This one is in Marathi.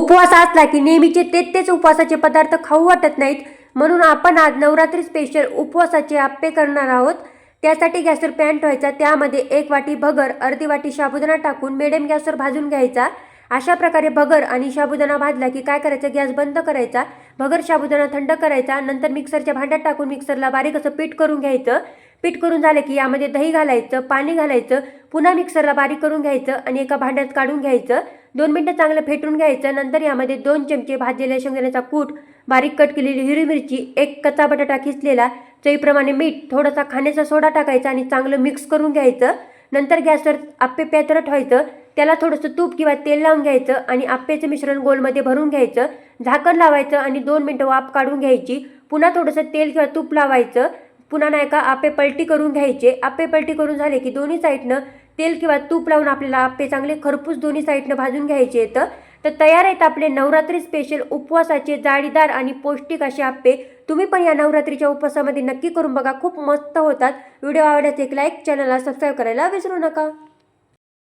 उपवास असला की नेहमीचे तेच उपवासाचे पदार्थ खाऊ वाटत नाहीत, म्हणून आपण आज नवरात्री स्पेशल उपवासाचे आप्पे करणार आहोत। त्यासाठी गॅसवर पॅन ठेवायचा, त्यामध्ये 1 वाटी भगर, अर्धी वाटी साबुदाणा टाकून मिडियम गॅसवर भाजून घ्यायचा। अशा प्रकारे भगर आणि साबुदाणा भाजला की काय करायचं, गॅस बंद करायचा, भगर साबुदाणा थंड करायचा, नंतर मिक्सरच्या भांड्यात टाकून मिक्सरला बारीक असं पीठ करून घ्यायचं। पीठ करून झालं की यामध्ये दही घालायचं, पाणी घालायचं, पुन्हा मिक्सरला बारीक करून घ्यायचं आणि एका भांड्यात काढून घ्यायचं। 2 मिनिटं चांगलं फेटून घ्यायचं। नंतर यामध्ये 2 चमचे भाजलेल्या शेंगदाण्याचा कूट, बारीक कट केलेली हिरवी मिरची, 1 कच्चा बटाटा किसलेला, चवीप्रमाणे मीठ, थोडासा खाण्याचा सोडा टाकायचा आणि चांगलं मिक्स करून घ्यायचं। नंतर गॅसवर आप्पे पात्र ठेवायचं, त्याला थोडंसं तूप किंवा तेल लावून घ्यायचं आणि आप्पेचं मिश्रण गोलमध्ये भरून घ्यायचं, झाकण लावायचं आणि 2 मिनिटं वाफ काढून घ्यायची। पुन्हा थोडंसं तेल किंवा तूप लावायचं, पुन्हा नाही का आप्पे पलटी करून घ्यायचे। आप्पे पलटी करून झाले की दोन्ही साईडनं तेल किंवा तूप लावून आपल्याला आप्पे चांगले खरपूस दोन्ही साईडनं भाजून घ्यायचे आहेत। तर तयार आहेत आपले नवरात्री स्पेशल उपवासाचे जाळीदार आणि पौष्टिक असे आप्पे। तुम्ही पण या नवरात्रीच्या उपवासामध्ये नक्की करून बघा, खूप मस्त होतात। व्हिडिओ आवडल्यास एक लाईक, चॅनलला सबस्क्राईब करायला विसरू नका।